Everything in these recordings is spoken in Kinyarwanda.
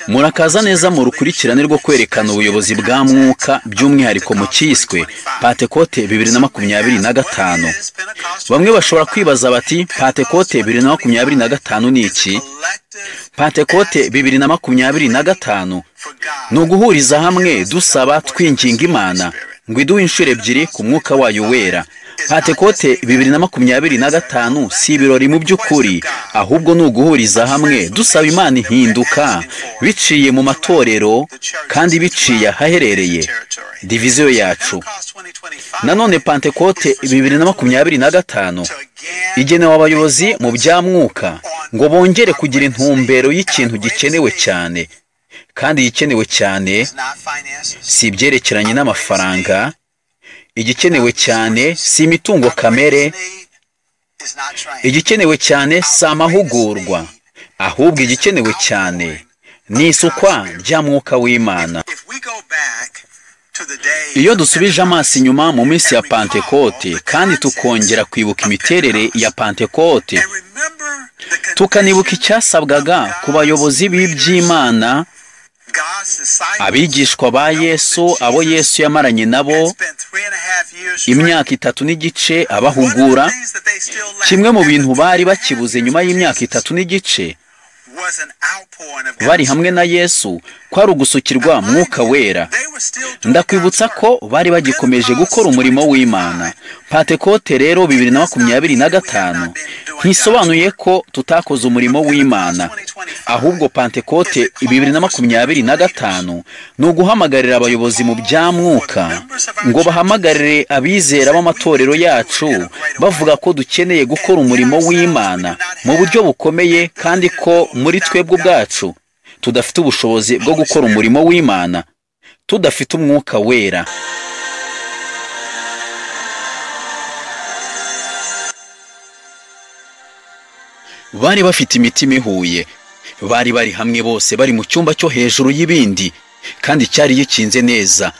Murakaza neza mu rukurikirane rwo kwerekana ubuyobozi bwa mwuka by'umwihariko mu cyiswe Pentecote 2025. Bamwe bashobora kwibaza bati Pentecote 2025 ni iki? Pentecote 2025 ni uguhuriza hamwe dusaba twinginga Imana ngo iduhe inshuro ebyiri ku mwuka wayo wera. Pentecote 2025 si ibirori mu by'ukuri, ahubwo ni uguhuriza hamwe dusaba Imana ihinduka biciye mu matorero kandi biciye ahaherereye diviziyo yacu. Nanone Pentecote 2025 igenewe abayobozi mu bya mwuka ngo bongere kugira intumbero y'ikintu gikenewe cyane, kandi igikenewe cyane si ibyerekeranye n'amafaranga, igikenewe cyane si imitungo kamere, igikenewe cyane si amahugurwa, ahubwo igikenewe cyane ni isukwa rya mwuka w'Imana. Iyo dusubije amaso inyuma mu minsi ya Pentecote kandi tukongera kwibuka imiterere ya Pentecote, tukanibuka icyasabwaga ku bayobozi b'iby'Imana, abigishwa ba Yesu, abo Yesu yamaranye nabo imyaka 3 n'igice abahugura, kimwe mu bintu bari bakibuze nyuma y'imyaka 3 n'igice bari hamwe na Yesu kwari ugusukirwa mwuka wera. Ndakwibutsa ko bari bagikomeje gukora umurimo w'Imana. Pentecote rero 2025 ntisobanuye ko tutakoze umurimo w'Imana, ahubwo Pentecote 2025 ni uguhamagarira abayobozi mu bya mwuka ngo bahamagarire abizera b'amatorero yacu bavuga ko dukeneye gukora umurimo w'Imana mu buryo bukomeye, kandi ko muri twebwe ubwacu tudafite ubushobozi bwo gukora umurimo w'Imana tudafite umwuka wera. Bari bafite imitima ihuye, bari hamwe bose, bari mu cyumba cyo hejuru y'ibindi, kandi cyari gikinze neza.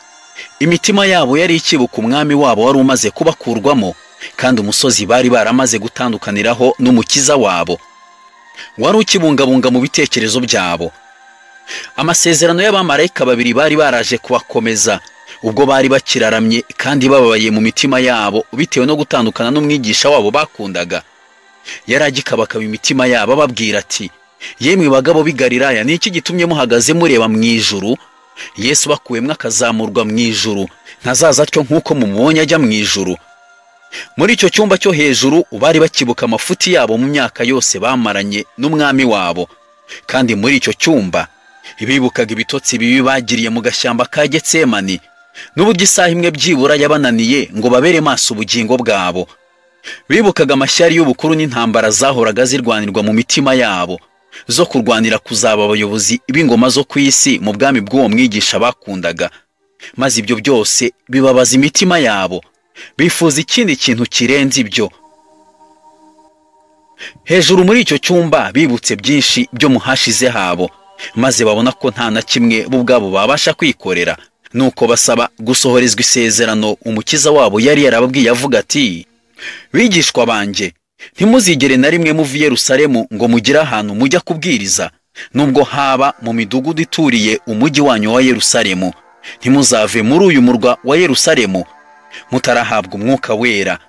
Imitima yabo yari ikibuka umwami wabo wari umaze kubakurwamo, kandi umusozi bari baramaze gutandukaniraho n'umukiza wabo wari ukibungabunga mu bitekerezo byabo. Amasezerano y'abamarayika babiri bari baraje kubakomeza ubwo bari bakiraramye kandi bababaye mu mitima yabo bitewe no gutandukana n'umwigisha wabo bakundaga. Yaragikabakaba imitima yabo babwira ati, yemwe bagabo b'i Galilaya, ni iki gitumye muhagaze mureba mu ijuru? Yesu bakuwemwe akazamurwa mu ijuru, ntazaza atyo nk'uko mumubonye ajya mu ijuru. Muri icyo cyumba cyo hejuru bari bakibuka amafuti yabo mu myaka yose bamaranye n'umwami wabo, kandi muri icyo cyumba bibukaga ibitotsi bibi bagiriye mu gashyamba ka Getsemani, n'uburyo isaha imwe byibura yabananiye ngo babere maso ubugingo bwabo. Bibukaga amashyari y'ubukuru n'intambara zahoraga zirwanirwa mu mitima yabo zo kurwanira kuzaba abayobozi b'ingoma zo ku isi mu bwami bw'uwo mwigisha bakundaga, maze ibyo byose bibabaza imitima yabo, bifuza ikindi kintu kirenze ibyo. Hejuru muri icyo cyumba bibutse byinshi byo muhashize habo, maze babona ko nta na kimwe bo ubwabo babasha kwikorera, nuko basaba gusohorezwa isezerano umukiza wabo yari yarababwiye avuga ati, bigishwa banjye, ntimuzigere na rimwe muva i Yerusalemu ngo mugire ahantu mujya kubwiriza, nubwo haba mu midugudu ituriye umujyi wanyu wa Yerusalemu. Ntimuzave muri uyu murwa wa Yerusalemu mutarahabwa umwuka wera.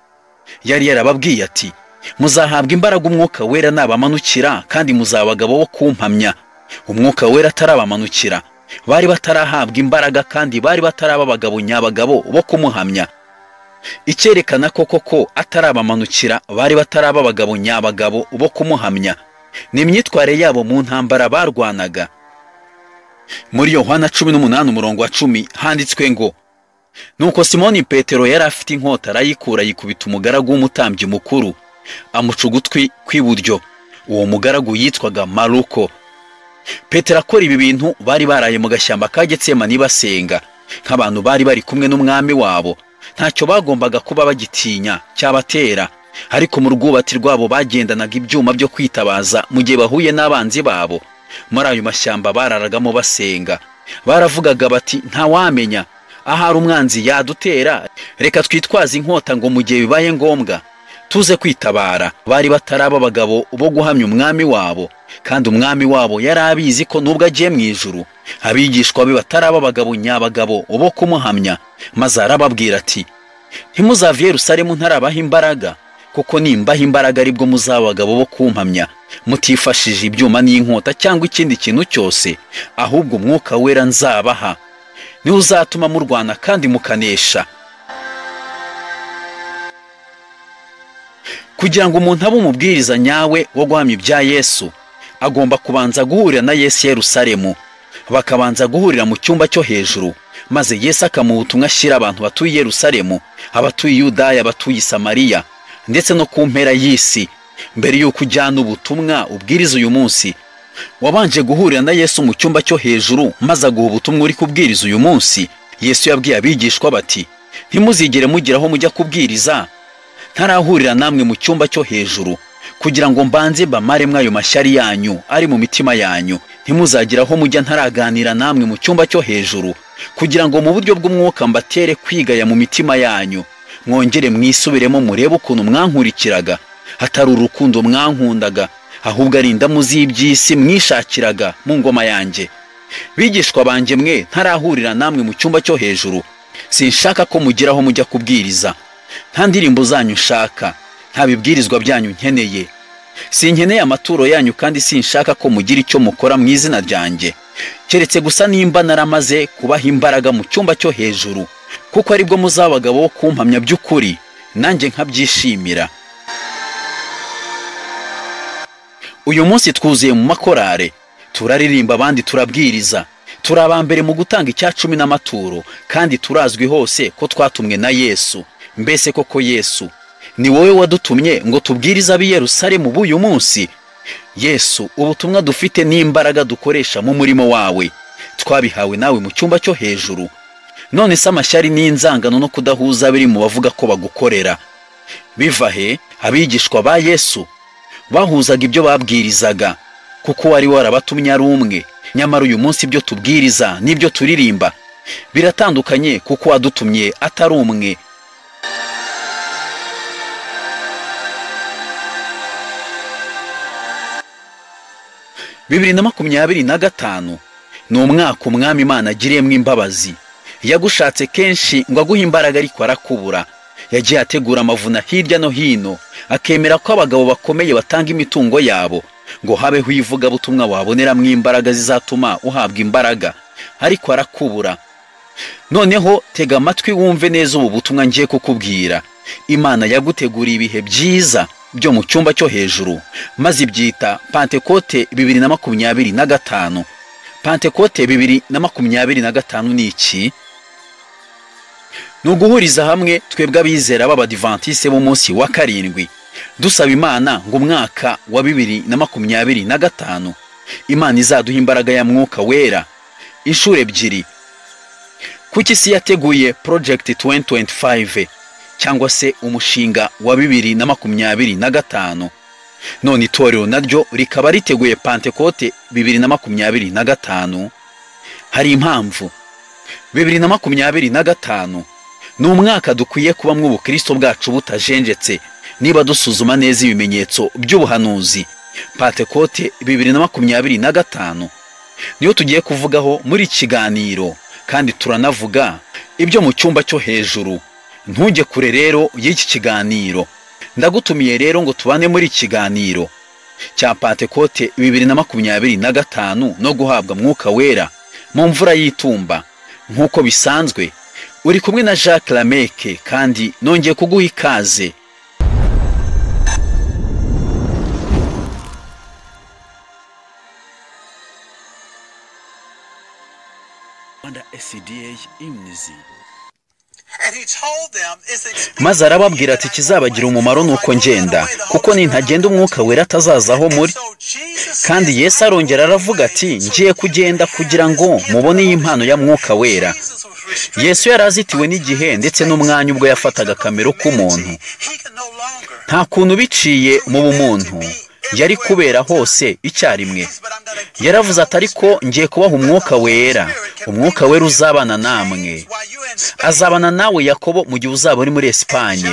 Yari yarababwiye ati, muzahabwa imbaraga umwuka wera nabamanukira, kandi muzaba abagabo bo kumpamya. Umwuka wera atarabamanukira, bari batarahabwa imbaraga, kandi bari bataraba abagabo nyabagabo bo kumuhamya. Icyerekana koko atarabamanukira, bari bataraba abagabo nyabagabo bo kumuhamya, ni imyitwarire yabo mu ntambara barwanaga. Muri Yohana 18:10 handitswe ngo, nuko Simoni Petero yari afite inkota, arayikura yikubita umugaragu w'umutambyi mukuru, amuca ugutwi kw'iburyo. Uwo mugaragu yitwaga Maluko. Petero akora ibi bintu bari baraye mu gashyamba ka Getsemani basenga nk'abantu bari bari kumwe n'umwami wabo. Ntacyo bagombaga kuba bagitinya cyabatera, ariko mu rwubati rwabo bagendanaga ibyuma byo kwitabaza mu gihe bahuye n'abanzi babo. Muri ayo mashyamba bararagamo basenga, baravugaga bati, nta wamenya, ahari umwanzi yadutera, reka twitwaze inkota ngo mu gihe bibaye ngombwa tuze kwitabara. Bari bataraba abagabo bo guhamya umwami wabo, kandi umwami wabo yari abizi ko nubwo agiye mu ijuru abigishwa be bataraba abagabo nyabagabo bo kumuhamya. Maze arababwira ati, ntimuzave i Yerusalemu ntarabaha imbaraga, kuko nimbaha imbaraga aribwo muzaba abagabo bo kumpamya, mutifashije ibyuma n'inkota cyangwa ikindi kintu cyose, ahubwo umwuka wera nzabaha niwe uzatuma murwana kandi mukanesha. Kugira ngo umuntu abe umubwiriza nyawe wo guhamya ibya Yesu, agomba kubanza guhurira na Yesu i Yerusalemu. Bakabanza guhurira mu cyumba cyo hejuru, maze Yesu akamuha ubutumwa ashyira abantu batuye i Yerusalemu, abatuye Yudaya, abatuye i Samariya, ndetse no ku mpera y'isi. Mbere y'uko ujyana ubutumwa ubwiriza uyu munsi, wabanje guhurira na Yesu mu cyumba cyo hejuru, maze aguha ubutumwa uri kubwiriza uyu munsi. Yesu yabwiye abigishwa bati, ntimuzigere mugira aho mujya kubwiriza ntarahurira namwe mu cyumba cyo hejuru, kugira ngo mbanze bamaremwe ayo mashyari yanyu ari mu mitima yanyu. Ntimuzagira aho mujya ntaraganira namwe mu cyumba cyo hejuru, kugira ngo mu buryo bw'umwuka mbatere kwigaya mu mitima yanyu, mwongere mwisubiremo murebe ukuntu mwankurikiraga, hatari urukundo mwankundaga, ahubwo ari indamu z'iby'isi mwishakiraga mu ngoma yanjye. Bigishwa banjye mwe ntarahurira namwe mu cyumba cyo hejuru, sinshaka ko mugira aho mujya kubwiriza. Nta ndirimbo zanyu nshaka, nta bibwirizwa byanyu nkeneye, sinkeneye amaturo yanyu, kandi sinshaka ko mugira icyo mukora mu izina ryanjye, keretse gusa nimba naramaze kubaha imbaraga mu cyumba cyo hejuru, kuko aribwo muzaba abagabo bo kumpamya by'ukuri, nanjye nkabyishimira. Uyu munsi twuzuye mu makorare, turaririmba abandi turabwiriza, turi abambere mu gutanga icya 10 n'amaturo, kandi turazwi hose ko twatumwe na Yesu. Mbese koko Yesu ni wowe wadutumye ngo tubwirize ab'i Yerusalemu b'uyu munsi? Yesu, ubutumwa dufite n'imbaraga dukoresha mu murimo wawe twabihawe nawe mu cyumba cyo hejuru. None se amashyari n'inzangano no kudahuza biri mu bavuga ko bagukorera biva he? Abigishwa ba Yesu bahuzaga ibyo babwirizaga, kuko wari warabatumye ari umwe. Nyamara uyu munsi ibyo tubwiriza n'ibyo turirimba biratandukanye, kuko wadutumye atari umwe. Bibiri na 25 ni umwaka umwami Imana agiriyemo imbabazi. Yagushatse kenshi ngo aguhe imbaraga, ariko arakubura. Yagiye ategura amavuna hirya no hino, akemera ko abagabo bakomeye batanga imitungo yabo ngo habeho ivugabutumwa waboneramo imbaraga zizatuma uhabwa imbaraga, ariko arakubura. Noneho tega amatwi wumve neza ubu butumwa ngiye kukubwira. Imana yaguteguriye ibihe byiza byo mu cyumba cyo hejuru, maze ibyita Pentekote 2025. Pentekote 2025 ni iki? Nuguhuriza hamwe twebwe abizera b'Abadiventiste b'umunsi wa karindwi, dusaba Imana ngo umwaka wa 2025 Imana izaduha imbaraga ya mwuka wera inshuro ebyiri. Kuki isi yateguye Project 2025 cyangwa se umushinga wa 2025, none itorero naryo rikaba riteguye Pentekote 2025? Hari impamvu. 2025 ni umwaka dukwiye kubamwo ubukristo bwacu butajenjetse, niba dusuzuma neza ibimenyetso by'ubuhanuzi. Pentekote 2025 niyo tugiye kuvugaho muri kiganiro, kandi turanavuga ibyo mu cyumba cyo hejuru. Ntujye kure rero y'iki kiganiro, ndagutumiye rero ngo tubane muri kiganiro cya Pentekote 2025 no guhabwa mwuka wera mu mvura y'itumba. Nk'uko bisanzwe uri kumwe na Jacques Lameke, kandi nongeye kuguha ikaze. Maze arababwira ati, kizabagira umumaro nuko ngenda, kuko nintagenda umwuka wera atazazaho muri. Kandi Yesu arongera aravuga ati, ngiye kugenda kugira ngo mubone iyi impano ya mwuka wera. Yesu yarazitiwe n'igihe ndetse n'umwanya ubwo yafataga kamero k'umuntu. Nta kuntu biciye mu bumuntu yari kubera hose icyarimwe. Yaravuze ati ariko ngiye kubaha umwuka wera, umwuka wera uzabana namwe, azabana nawe Yakobo mu gihe uzaba uri muri Esipanye,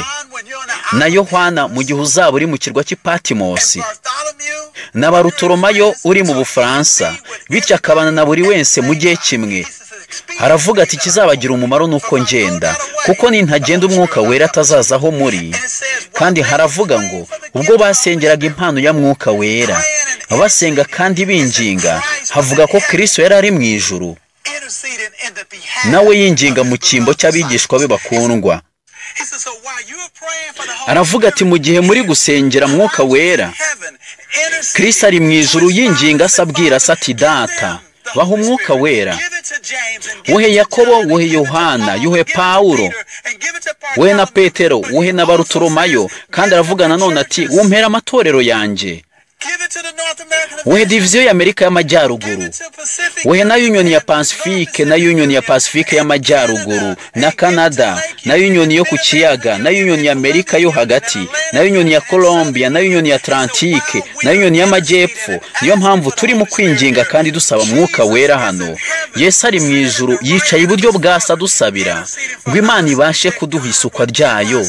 na Yohana mu gihe uzaba uri mu kirwa cy'Ipatimosi, na Barutolomayo uri mu Bufaransa, bityo akabana na buri wese mu gihe kimwe. Haravuga ati kizabagira umumaro nuko ngenda, kuko nintagenda umwuka wera atazazaho muri. Kandi haravuga ngo ubwo basengeraga impano ya mwuka wera, basenga kandi binginga, havuga ko Kristo yari ari mu ijuru, nawe yinginga mu cyimbo cy'abigishwa be bakundwa. Aravuga ati mu gihe muri gusengera mwuka wera, Kristo ari mu ijuru yinginga asabwira ati data baha umwuka wera, wohe Yakobo, wohe Yohana, yohe Pawulo, wohe na Petero, wohe na Barutolomayo. Kandi aravuga nanone ati wumpera amatorero yanjye, wohe diviziyo y'Amerika y'Amajyaruguru, wohe na Union ya Pacifique, na Union ya Pacifique y'Amajyaruguru, na Canada, na Union yo ku kiyaga, na Union ya Amerika yo hagati, na Union ya Colombia, na Union ya Atlantique, na Union y'Amajyepfo. Niyo mpamvu turi mu kwinginga kandi dusaba mwuka wera hano. Yesu ari mu ijuru yicaye iburyo bwa Se adusabira ngo Imana ibashe kuduha isukwa ryayo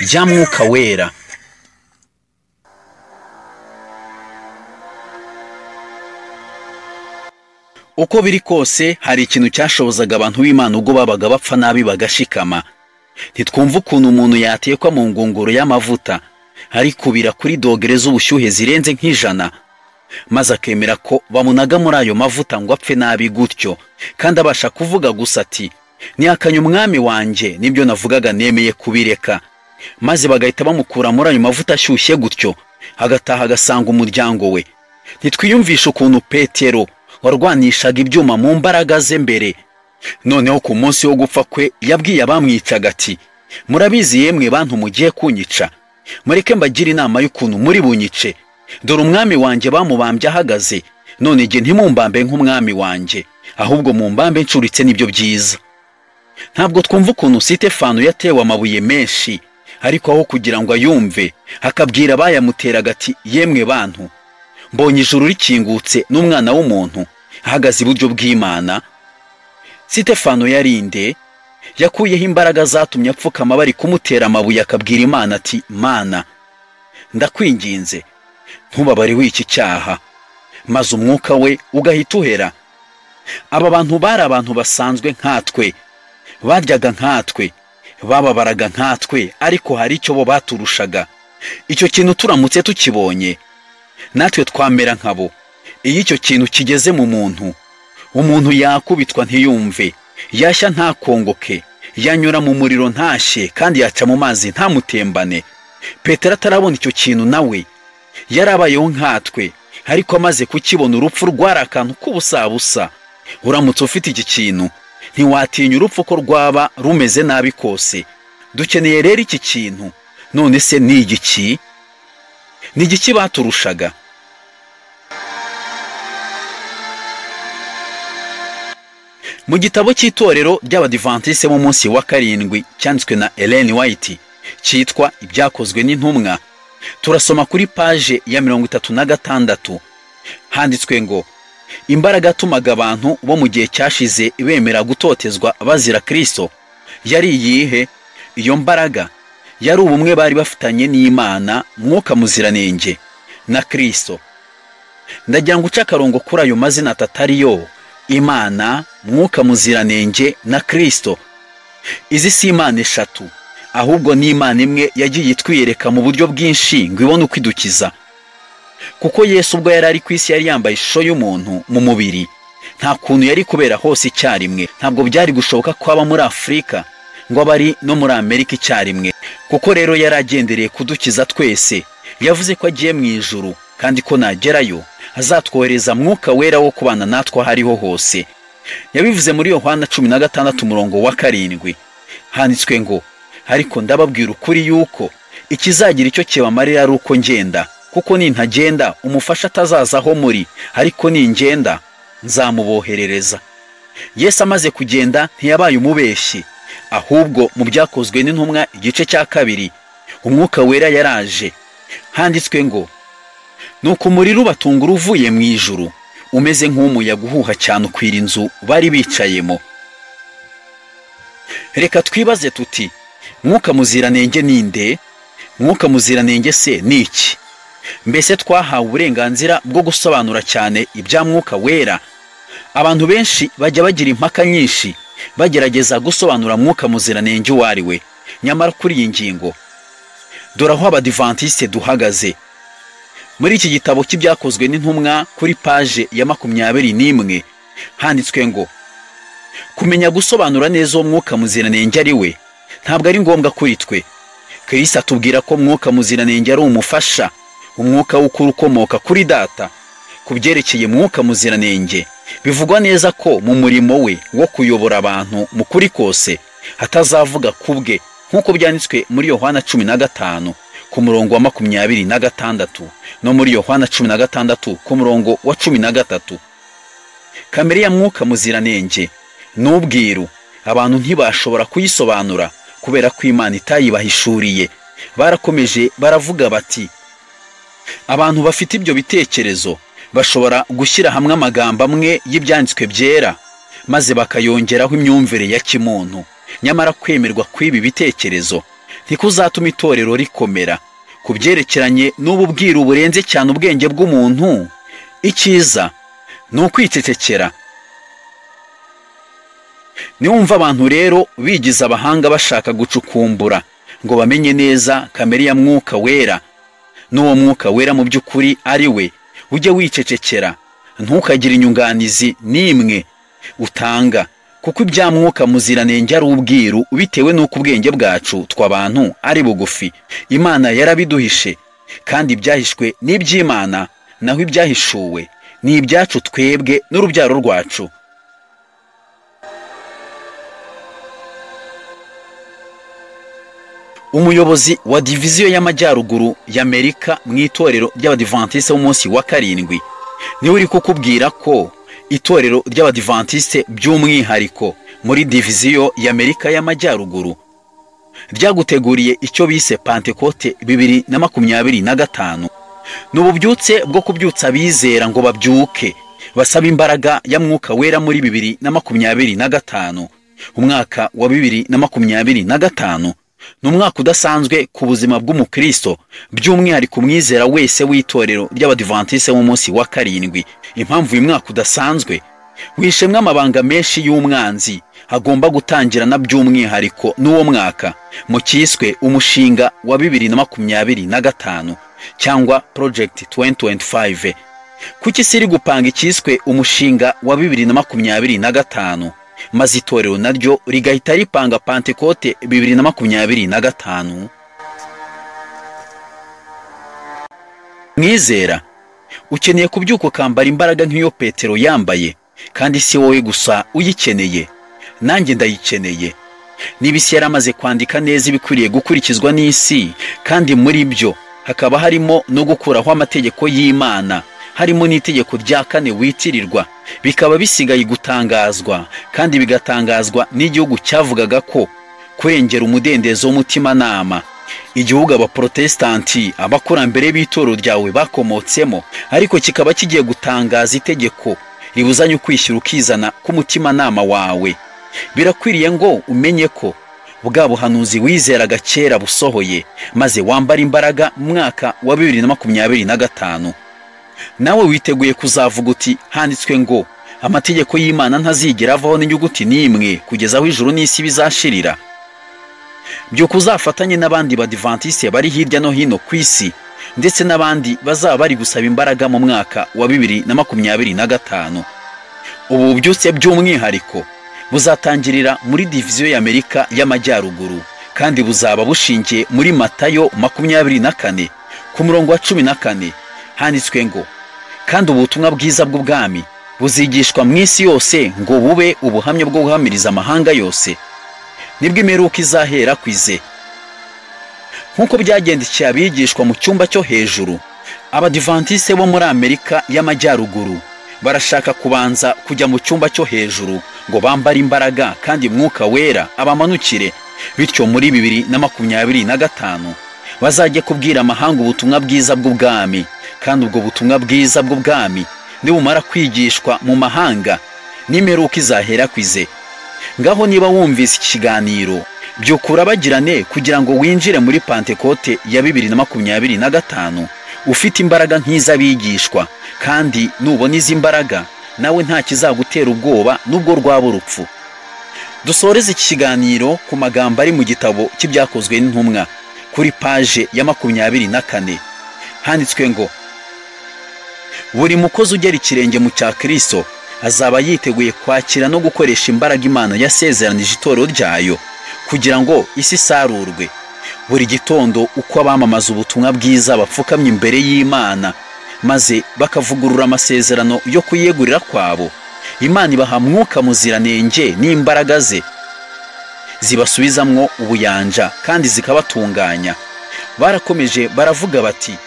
rya mwuka wera. Uko biri kose hari ikintu cyashobozaga abantu b'Imana ubwo babaga bapfa nabi bagashikama. Ntitwumva ukuntu umuntu yatekwa mu ngunguru y'amavuta hari kubira kuri dogere z'ubushyuhe zirenze nk'ijana, maze akemera ko bamunaga muri ayo mavuta ngo apfe nabi gutyo, kandi abasha kuvuga gusa ati nihakanye umwami wanjye, nibyo navugaga nemeye kubireka. Maze bagahita bamukura muri ayo mavuta ashyushye gutyo, agataha agasanga umuryango we. Ntitwiyumvisha ukuntu Petero warwanishaga ibyuma mu mbaraga ze mbere, noneho ku munsi wo gupfa kwe yabwiye abamwicaga ati murabizi yemwe bantu mugiye kunyica, mureke mbagira inama y'ukuntu muri bunyice. Dore umwami wanjye bamubambye ahagaze, none jye ntimumbambe nk'umwami wanjye, ahubwo mumbambe ncuritse nibyo byiza. Ntabwo twumva ukuntu Sitefano yatewe amabuye menshi, ariko aho kugira ngo ayumve akabwira abayamuteraga ati yemwe bantu, mbonye ijuru rikingutse n'umwana w'umuntu ahagaze iburyo bw'Imana. Sitefano yarinde yakuyeho imbaraga zatumye apfukama bari kumutera amabuye, akabwira Imana ati Mana ndakwinginze ntubabare w'iki cyaha, maze umwuka we ugahita uhera. Aba bantu bari abantu basanzwe nkatwe, baryaga nkatwe, bababaraga nkatwe, ariko hari icyo bo baturushaga. Icyo kintu turamutse tukibonye natwe twamera nkabo. Iyo icyo kintu kigeze mu muntu, umuntu yakubitwa ntiyumve, yashya ntakongoke, yanyura mu muriro ntashye, kandi yaca mu mazi ntamutembane. Petero atarabona icyo kintu nawe yarabayeho nkatwe, ariko amaze kukibona urupfu rwari akantu k'ubusabusa. Uramutse ufite iki kintu ntiwatinya urupfu ko rwaba rumeze nabi kose. Dukeneye rero iki kintu. None se ni igiki? Ni igiki baturushaga? Mu gitabo cy'itorero ry'Abadivantiste mu munsi wa karindwi cyanditswe na Ellen White cyitwa Ibyakozwe n'Intumwa, turasoma kuri page ya 36 handitswe ngo imbaraga tumaga abantu bo mu gihe cyashize bemera gutotezwa bazira Kristo yari iyihe? Iyo mbaraga yari ubumwe bari bafitanye n'Imana Mwuka Muziranenge na Kristo. Ndagira ngo uca akarongo kuri ayo mazina atariyo Imana, Mwuka Muziranenge na Kristo. Izi si Imana eshatu, ahubwo ni Imana imwe yagiye itwiyereka mu buryo bwinshi ngo ibone uko idukiza. Kuko Yesu ubwo yari ari ku isi yari yambaye ishusho y'umuntu mu mubiri, nta kuntu yari kubera hose icyarimwe. Ntabwo byari gushoboka ko aba muri Afurika ngo abari no muri Amerika icyarimwe. Kuko rero yari agendereye kudukiza twese. Yavuze ko agiye mu ijuru, kandi ko nagerayo azatwohereza Mwuka Wera wo kubana natwe hariho hose. Yabivuze muri Yohana 16:7 handitswe ngo ariko ndababwira ukuri yuko ikizagira icyo kibamarira ari uko ngenda, kuko nintagenda umufasha atazazaho muri, ariko ningenda nzamuboherereza. Yesu amaze kugenda ntiyabaye umubeshyi, ahubwo mu Byakozwe n'Intumwa igice cya 2 Umwuka Wera yaraje. handitswe ngo nuko umuriro ubatungura uvuye mu ijuru umeze nk'umuyaga uhuha cyane ukwira inzu bari bicayemo. Reka twibaze tuti Mwuka Muziranenge ninde? Mwuka Muziranenge se ni iki? Mbese twahawe uburenganzira bwo gusobanura cyane ibya Mwuka Wera? Abantu benshi bajya bagira impaka nyinshi bagerageza gusobanura Mwuka Muziranenge uwo ari we. Nyamara kuri iyi ngingo dore aho Abadivantiste duhagaze. Muri iki gitabo cy'ibyakozwe n'intumwa kuri paje ya 21 handitswe ngo kumenya gusobanura neza uwo Mwuka Muziranenge ari we ntabwo ari ngombwa kuri twe. Kristo atubwira ko Mwuka Muziranenge ari umufasha, umwuka w'ukuri ukomoka kuri Data. Ku byerekeye Mwuka Muziranenge bivugwa neza ko mu murimo we wo kuyobora abantu mu kuri kose hatazavuga kubwe, nk'uko byanditswe muri Yohana 15 ku murongo wa 26 no muri Yohana 16 ku murongo wa 13. Kamere ya Mwuka Muziranenge n'ubwiru abantu ntibashobora kuyisobanura kubera ko Imana itayibahishuriye. Barakomeje baravuga bati abantu bafite ibyo bitekerezo bashobora gushyira hamwe amagambo amwe y'ibyanditswe byera maze bakayongeraho imyumvire ya kimuntu. Nyamara kwemerwa kw'ibi bitekerezo ntikuzatuma itorero rikomera. Ku byerekeranye n'ubu bwiru burenze cyane ubwenge bw'umuntu, icyiza ni ukwicecekera. Niwumva abantu rero bigize abahanga bashaka gucukumbura ngo bamenye neza kamere ya Mwuka Wera n'uwo Mwuka Wera mu by'ukuri ari we, ujye wicecekera, ntukagire inyunganizi n'imwe utanga, kuko ibya Mwuka Muziranenge ari ubwiru bitewe n'uko ubwenge bwacu tw'abantu ari bugufi. Imana yarabiduhishe kandi ibyahishwe n'iby'Imana, naho ibyahishuwe ni ibyacu twebwe n'urubyaro rwacu. Umuyobozi wa diviziyo y'amajyaruguru y'Amerika mu itorero ry'Abadivantiste b'umunsi wa karindwi niwe uri kukubwira ko itorero ry'Abadivantiste by'umwihariko muri diviziyo y'Amerika y'amajyaruguru ryaguteguriye icyo bise Pentecote 2025. N'ububyutse bwo kubyutsa abizera ngo babyuke basaba imbaraga ya Mwuka Wera muri 2025. Umwaka wa 2025 n'umwaka udasanzwe ku buzima bw'umukristo, by'umwihariko umwizera wese w'itorero ry'Abadivantiste mu munsi wa karindwi. Impamvu uyu mwaka udasanzwe wishemwe amabanga menshi y'umwanzi agomba gutangira na by'umwihariko n'uwo mwaka mu cyiswe umushinga wa 2025 cyangwa Project 2025. Kuki siri gupanga icyiswe umushinga wa 2025 maze itorero naryo rigahita ripanga Pentecote 2025? Mwizera, ukeneye kubyuka ukambara imbaraga nk'iyo Petero yambaye, kandi si wowe gusa uyikeneye, nanjye ndayikeneye. Niba isi yaramaze kwandika neza ibikwiriye gukurikizwa n'isi, kandi muri byo hakaba harimo no gukuraho amategeko y'Imana, harimo n'itegeko rya 4 witirirwa, bikaba bisigaye gutangazwa kandi bigatangazwa n'igihugu cyavugaga ko kurengera umudendezo w'umutima nama, igihugu abaprotestanti abakurambere b'itoro ryawe bakomotsemo, ariko kikaba kigiye gutangaza itegeko ribuzanye ukwishyira ukizana k'umutima nama wawe. Birakwiriye ngo umenye ko bwa buhanuzi wizeraga kera busohoye, maze wambara imbaraga mu mwaka wa 2025. Nawe witeguye kuzavuga uti handitswe ngo amategeko y'Imana ntazigera avaho n'inyuguti n'imwe kugeza aho ijuru n'isi bizashirira. Byo kuzafatanye n'abandi Badivantiste bari hirya no hino ku isi, ndetse n'abandi bazaba bari gusaba imbaraga mu mwaka wa 2025. Ubu byose by'umwihariko buzatangirira muri diviziyo y'Amerika y'Amajyaruguru, kandi buzaba bushingiye muri Matayo 24 ku murongo wa 14. Handitswe ngo kandi ubutumwa bwiza bw'ubwami buzigishwa mu isi yose ngo bube ubuhamya bwo guhamiriza amahanga yose, nibwo imperuka izahera kwize. Nkuko byagendekeye abigishwa mu cyumba cyo hejuru, Abadivantiste bo muri Amerika y'Amajyaruguru barashaka kubanza kujya mu cyumba cyo hejuru ngo bambare imbaraga kandi Mwuka Wera abamanukire, bityo muri 2025 bazajye kubwira amahanga ubutumwa bwiza bw'ubwami, kandi ubwo butumwa bwiza bw'ubwami nibumara kwigishwa mu mahanga n'imperuka izahera kwize. Ngaho niba wumvise iki kiganiro, byukura bagirane kugira ngo winjire muri Pentekote ya 2025 ufite imbaraga nk'iz'abigishwa, kandi nubona izi mbaraga nawe nta kizagutera ubwoba nubwo rwaba urupfu. Dusoreze iki kiganiro ku magambo ari mu gitabo cy'ibyakozwe n'intumwa kuri page ya 24 handitswe ngo buri mukozi ugera ikirenge mu cya Kristo azaba yiteguye kwakira no gukoresha imbaraga Imana yasezeranije itorero ryayo kugira ngo isi isarurwe. Buri gitondo uko abamamaza ubutumwa bwiza bapfukamye imbere y'Imana maze bakavugurura amasezerano yo kuyegurira kwabo, Imana ibaha Mwuka Muziranenge n'imbaraga ze zibasubizamwo ubuyanja kandi zikabatunganya. Barakomeje baravuga bati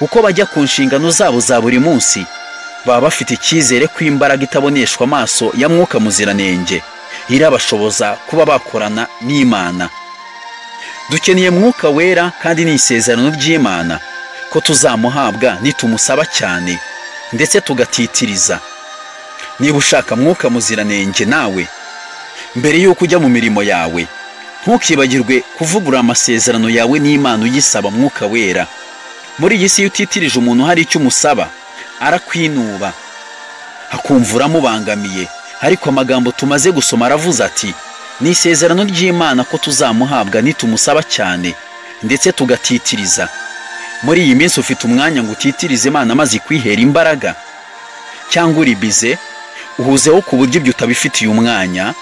uko bajya ku nshingano zabo za buri munsi baba bafite icyizere ko imbaraga itaboneshwa amaso ya Mwuka Muziranenge irabashoboza kuba bakorana n'Imana. Dukeneye Mwuka Wera, kandi ni isezerano ry'Imana ko tuzamuhabwa nitumusaba cyane ndetse tugatitiriza. Niba ushaka Mwuka Muziranenge nawe, mbere y'uko ujya mu mirimo yawe, ntukibagirwe kuvugurura amasezerano yawe n'Imana uyisaba Mwuka Wera. Muri iyi si utitirije umuntu hari icyo umusaba, arakwinuba akumva uramubangamiye, ariko amagambo tumaze gusoma aravuze ati ni isezerano ry'Imana ko tuzamuhabwa nitumusaba cyane ndetse tugatitiriza. Muri iyi minsi ufite umwanya ngo utitirize Imana maze ikwihera imbaraga, cyangwa uri bize uhuzeho ku buryo ibyo utabifitiye umwanya?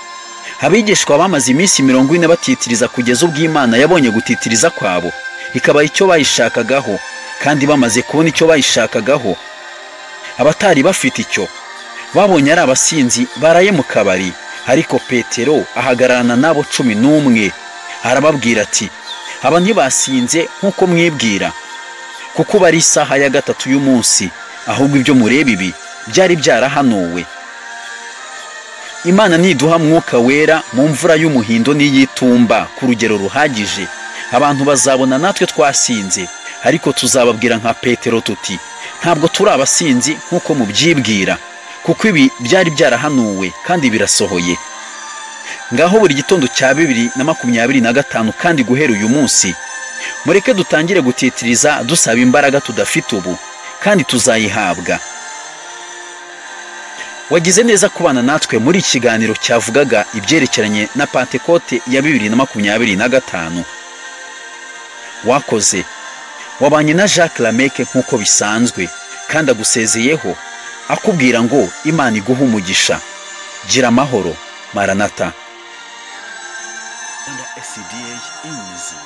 Abigishwa bamaze iminsi 40 batitiriza kugeza ubwo Imana yabonye gutitiriza kwabo ikaba icyo bayishakagaho, kandi bamaze kubona icyo bayishakagaho, abatari bafite icyo babonye ari abasinzi baraye mu kabari. Ariko Petero ahagararana nabo 11 arababwira ati aba ntibasinze nk'uko mwibwira, kuko bari isaha ya 3 y'umunsi, ahubwo ibyo mureba ibi byari byarahanuwe. Imana niduha Mwuka Wera mu mvura y'umuhindo n'iyitumba ku rugero ruhagije, abantu bazabona natwe twasinze, ariko tuzababwira nka Petero tuti ntabwo turi abasinzi nk'uko mubyibwira, kuko ibi byari byarahanuwe kandi birasohoye. Ngaho buri gitondo cya 2025 kandi guhera uyu munsi, mureke dutangire gutitiriza dusaba imbaraga tudafite ubu, kandi tuzayihabwa. Wagize neza kubana natwe muri iki kiganiro cyavugaga ibyerekeranye na Pentekote ya 2025. Wakoze. Wabanye na Jacques Lameke nk'uko bisanzwe, kandi agusezeyeho akubwira ngo Imana iguhe umugisha. Gira amahoro. Maranatha. Under SCDH easy.